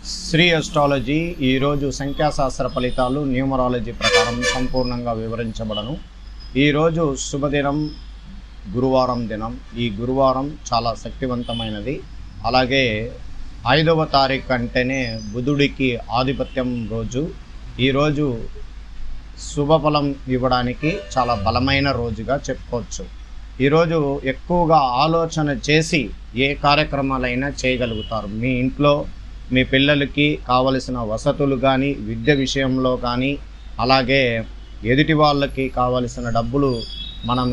Shri astrology ఈరోజు సంఖ్యాశాస్త్ర ఫలితాలు numerology ప్రకారం సంపూర్ణంగా వివరించబడను. ఈరోజు శుభదినం గురువారం దినం. ఈ గురువారం చాలా శక్తివంతమైనది. అలాగే 5వ తారీఖు అంటేనే బుధుడికి ఆధిపత్యం రోజు. ఈరోజు శుభఫలం ఇవ్వడానికి చాలా బలమైన రోజుగా చెప్పుకోవచ్చు. ఈరోజు ఎక్కువగా ఆలోచన చేసి ఏ కార్యక్రమాలైనా చేయగలుగుతారు. మీ ఇంట్లో మీ పిల్లలకి కావలసిన వసతులు కానీ, విద్య విషయంలో కానీ, అలాగే ఎదుటి వాళ్ళకి కావలసిన డబ్బులు మనం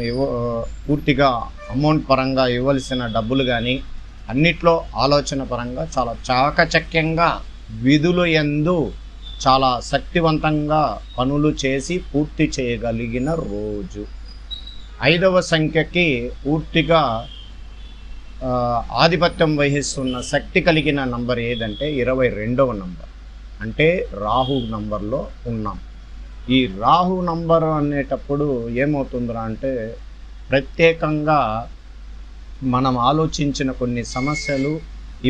పూర్తిగా అమౌంట్ పరంగా ఇవ్వాల్సిన డబ్బులు కానీ అన్నిట్లో ఆలోచన పరంగా చాలా చాకచక్యంగా విధులు యందు చాలా శక్తివంతంగా పనులు చేసి పూర్తి చేయగలిగిన రోజు. 5వ సంఖ్యకి పూర్తిగా ఆధిపత్యం వహిస్తున్న శక్తి కలిగిన నంబర్ ఏదంటే 22వ నంబర్. అంటే రాహు నంబర్లో ఉన్నాం. ఈ రాహు నంబర్ అనేటప్పుడు ఏమవుతుందిరా అంటే ప్రత్యేకంగా మనం ఆలోచించిన కొన్ని సమస్యలు,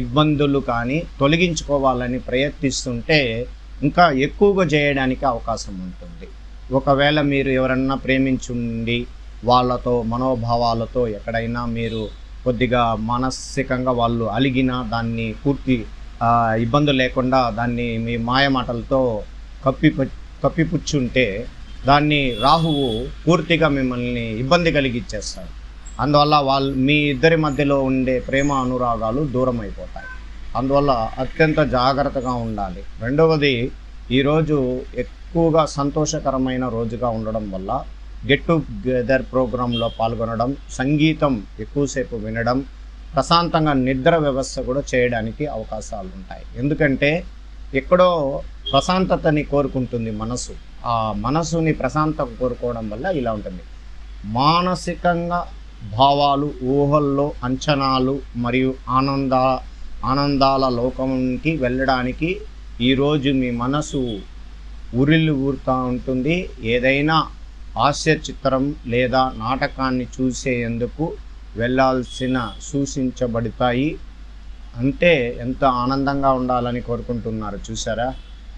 ఇబ్బందులు కానీ తొలగించుకోవాలని ప్రయత్నిస్తుంటే ఇంకా ఎక్కువగా చేయడానికి అవకాశం ఉంటుంది. ఒకవేళ మీరు ఎవరన్నా ప్రేమించుండి వాళ్ళతో మనోభావాలతో ఎక్కడైనా మీరు కొద్దిగా మానసికంగా వాళ్ళు అలిగినా దాన్ని పూర్తి ఇబ్బంది లేకుండా దాన్ని మీ మాయమాటలతో కప్పిపుచ్చుంటే దాన్ని రాహువు పూర్తిగా మిమ్మల్ని ఇబ్బంది కలిగించేస్తాడు. అందువల్ల మీ ఇద్దరి మధ్యలో ఉండే ప్రేమ అనురాగాలు దూరం అయిపోతాయి. అందువల్ల అత్యంత జాగ్రత్తగా ఉండాలి. రెండవది, ఈరోజు ఎక్కువగా సంతోషకరమైన రోజుగా ఉండడం వల్ల గెట్ టుగెదర్ ప్రోగ్రాంలో పాల్గొనడం, సంగీతం ఎక్కువసేపు వినడం, ప్రశాంతంగా నిద్ర వ్యవస్థ కూడా చేయడానికి అవకాశాలు ఉంటాయి. ఎందుకంటే ఎక్కడో ప్రశాంతతని కోరుకుంటుంది మనసు. ఆ మనసుని ప్రశాంతత కోరుకోవడం వల్ల ఇలా ఉంటుంది. మానసికంగా భావాలు, ఊహల్లో అంచనాలు మరియు ఆనందాల లోకంకి వెళ్ళడానికి ఈరోజు మీ మనసు ఊరుతూ ఉంటుంది. ఏదైనా హాస్య చిత్రం లేదా నాటకాన్ని చూసేందుకు వెళ్ళాల్సిన సూచించబడతాయి. అంటే ఎంత ఆనందంగా ఉండాలని కోరుకుంటున్నారు చూసారా.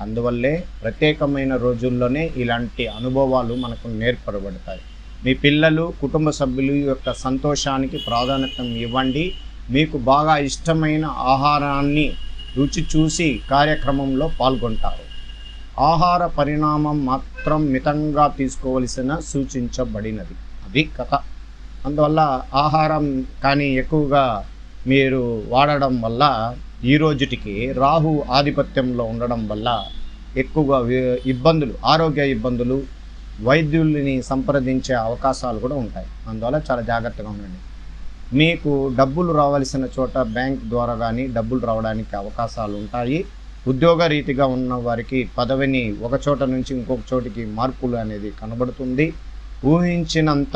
అందువల్లే ప్రత్యేకమైన రోజుల్లోనే ఇలాంటి అనుభవాలు మనకు నేర్పబడతాయి. మీ పిల్లలు, కుటుంబ సభ్యుల యొక్క సంతోషానికి ప్రాధాన్యత ఇవ్వండి. మీకు బాగా ఇష్టమైన ఆహారాన్ని రుచి చూసి కార్యక్రమంలో పాల్గొంటారు. ఆహార పరిణామం మాత్రం మితంగా తీసుకోవలసిన సూచించబడినది. అది కథ. అందువల్ల ఆహారం కానీ ఎక్కువగా మీరు వాడడం వల్ల ఈ రోజుటికి రాహు ఆధిపత్యంలో ఉండడం వల్ల ఎక్కువగా ఇబ్బందులు, ఆరోగ్య ఇబ్బందులు, వైద్యుల్ని సంప్రదించే అవకాశాలు కూడా ఉంటాయి. అందువల్ల చాలా జాగ్రత్తగా ఉండండి. మీకు డబ్బులు రావాల్సిన చోట బ్యాంక్ ద్వారా కానీ డబ్బులు రావడానికి అవకాశాలు ఉంటాయి. ఉద్యోగ రీతిగా ఉన్న వారికి పదవిని ఒక చోట నుంచి ఇంకొక చోటికి మార్పులు అనేది కనబడుతుంది. ఊహించినంత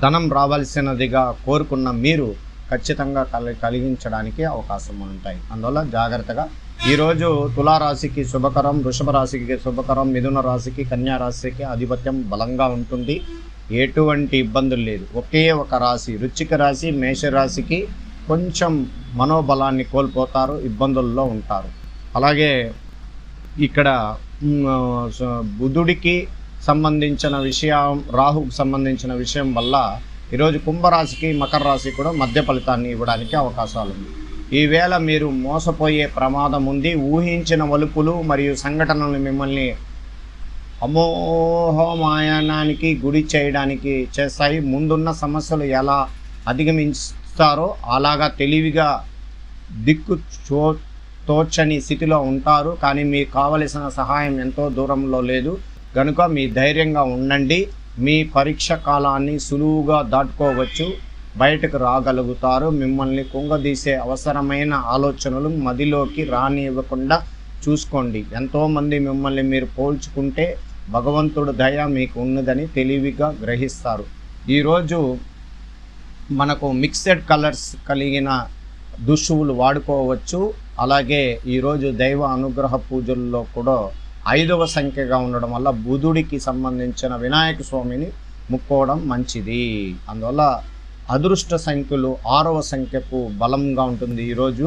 ధనం రావాల్సినదిగా కోరుకున్న మీరు ఖచ్చితంగా కలిగించడానికి అవకాశం ఉంటాయి. అందువల్ల జాగ్రత్తగా. ఈరోజు తులారాశికి శుభకరం, వృషభ రాశికి శుభకరం, మిథున రాశికి, కన్యా రాశికి ఆధిపత్యం బలంగా ఉంటుంది. ఎటువంటి ఇబ్బందులు లేదు. ఒకే ఒక రాశి వృశ్చిక రాశి, మేషరాశికి కొంచెం మనోబలాన్ని కోల్పోతారు, ఇబ్బందుల్లో ఉంటారు. అలాగే ఇక్కడ బుధుడికి సంబంధించిన విషయం, రాహుకు సంబంధించిన విషయం వల్ల ఈరోజు కుంభరాశికి, మకర రాశి కూడా మధ్య ఫలితాన్ని ఇవ్వడానికి అవకాశాలు ఉంది. ఈవేళ మీరు మోసపోయే ప్రమాదం ఉంది. ఊహించిన వలుపులు మరియు సంఘటనలు మిమ్మల్ని అమోహమాయనానికి గురి చేయడానికి చేస్తాయి. ముందున్న సమస్యలు ఎలా అధిగమిస్తారో అలాగా తెలివిగా తోచని స్థితిలో ఉంటారు. కానీ మీకు కావలసిన సహాయం ఎంతో దూరంలో లేదు కనుక మీ ధైర్యంగా ఉండండి. మీ పరీక్ష కాలాన్ని సులువుగా దాటుకోవచ్చు, బయటకు రాగలుగుతారు. మిమ్మల్ని కుంగదీసే అవసరమైన ఆలోచనలు మదిలోకి రానివ్వకుండా చూసుకోండి. ఎంతోమంది మిమ్మల్ని మీరు పోల్చుకుంటే భగవంతుడు దయ మీకు ఉన్నదని తెలివిగా గ్రహిస్తారు. ఈరోజు మనకు మిక్స్డ్ కలర్స్ కలిగిన దుస్తువులు వాడుకోవచ్చు. అలాగే ఈరోజు దైవ అనుగ్రహ పూజల్లో కూడా 5వ సంఖ్యగా ఉండడం వల్ల బుధుడికి సంబంధించిన వినాయక స్వామిని ముక్కోవడం మంచిది. అందువల్ల అదృష్ట సంఖ్యలు 6వ సంఖ్యకు బలంగా ఉంటుంది ఈరోజు.